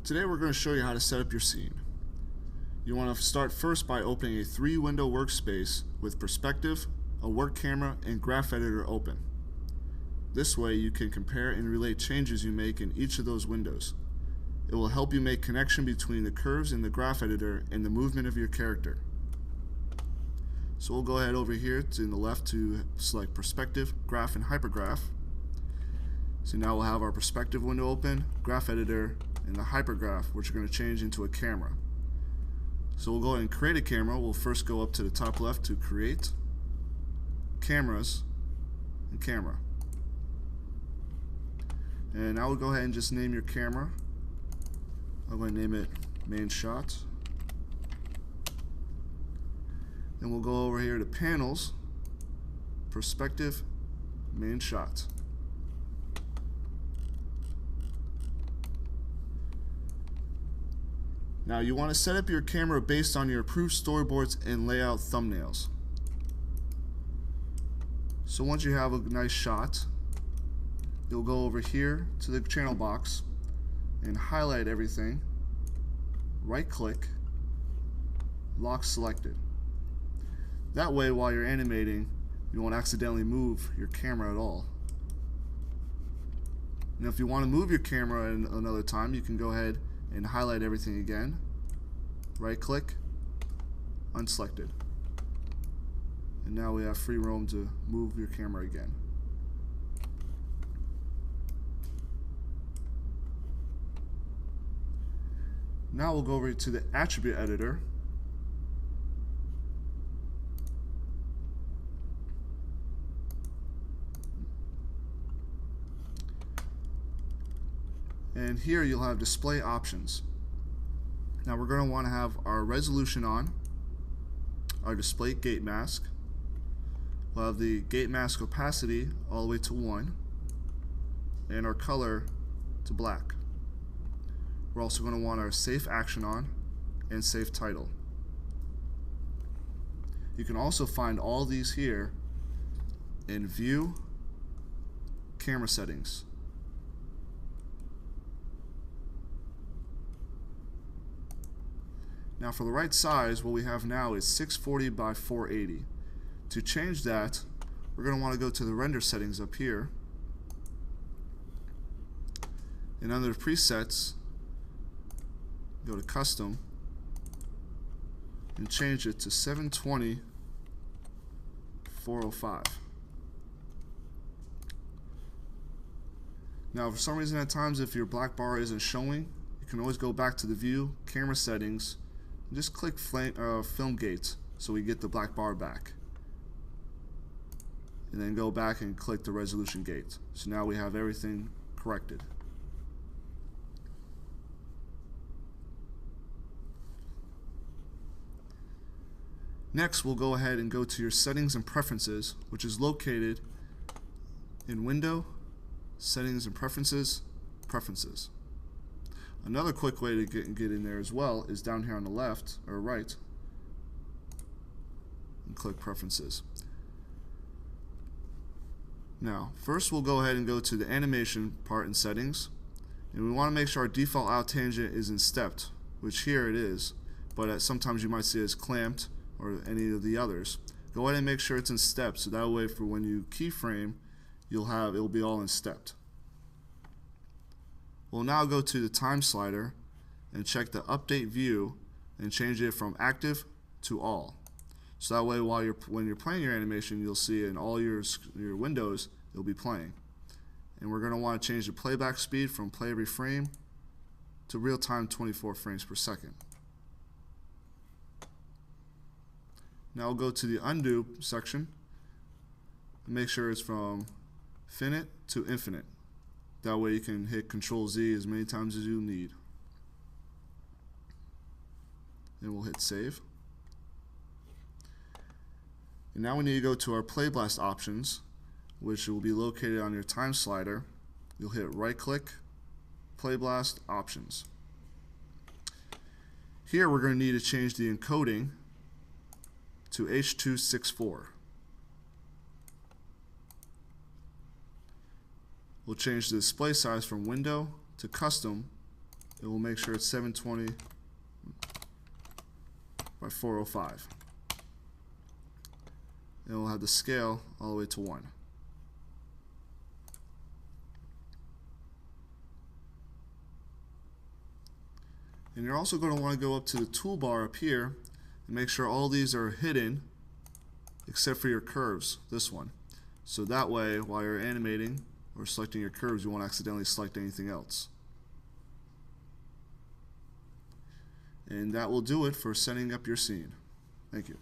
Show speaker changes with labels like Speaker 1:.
Speaker 1: Today we're going to show you how to set up your scene. You want to start first by opening a 3-window workspace with perspective, a work camera, and graph editor open. This way you can compare and relate changes you make in each of those windows. It will help you make connection between the curves in the graph editor and the movement of your character. So we'll go ahead over here to the left to select perspective, graph, and hypergraph. So now we'll have our perspective window open, graph editor, and the hypergraph, which are going to change into a camera. So we'll go ahead and create a camera. We'll first go up to the top left to create, cameras, and camera. And now we'll go ahead and just name your camera. I'm going to name it main shot. Then we'll go over here to panels, perspective, main shot. Now you want to set up your camera based on your approved storyboards and layout thumbnails. So once you have a nice shot, you'll go over here to the channel box and highlight everything, right click, lock selected. That way while you're animating you won't accidentally move your camera at all. Now if you want to move your camera another time, you can go ahead and highlight everything again, right click, unselected, and now we have free roam to move your camera again. Now we'll go over to the attribute editor. And here you'll have display options. Now we're going to want to have our resolution on, our display gate mask. We'll have the gate mask opacity all the way to 1, and our color to black. We're also going to want our safe action on and safe title. You can also find all these here in View, Camera Settings. Now for the right size, what we have now is 640 by 480. To change that, we're going to want to go to the render settings up here, and under presets, go to custom and change it to 720 405. Now for some reason at times if your black bar isn't showing, you can always go back to the view, camera settings, and just click film gate so we get the black bar back, and then go back and click the resolution gate. So now we have everything corrected. Next, we'll go ahead and go to your settings and preferences, which is located in Window, Settings and Preferences, Preferences. Another quick way to get in there as well is down here on the left or right, and click Preferences. Now, first we'll go ahead and go to the animation part in Settings, and we want to make sure our default out tangent is in stepped, which here it is, but sometimes you might see it as clamped or any of the others. Go ahead and make sure it's in stepped, so that way for when you keyframe, it'll be all in stepped. We'll now go to the time slider and check the update view and change it from active to all. So that way when you're playing your animation, you'll see in all your windows it'll be playing. And we're going to want to change the playback speed from play every frame to real time 24 frames per second. Now we'll go to the undo section and make sure it's from finite to infinite. That way you can hit Control Z as many times as you need. And we'll hit save. And now we need to go to our Playblast options, which will be located on your time slider. You'll hit right click, Playblast options. Here we're going to need to change the encoding to H.264. We'll change the display size from window to custom it will make sure it's 720 by 405. And we'll have the scale all the way to 1. And you're also going to want to go up to the toolbar up here and make sure all these are hidden except for your curves, this one. So that way, while you're animating or selecting your curves, you won't accidentally select anything else. And that will do it for setting up your scene. Thank you.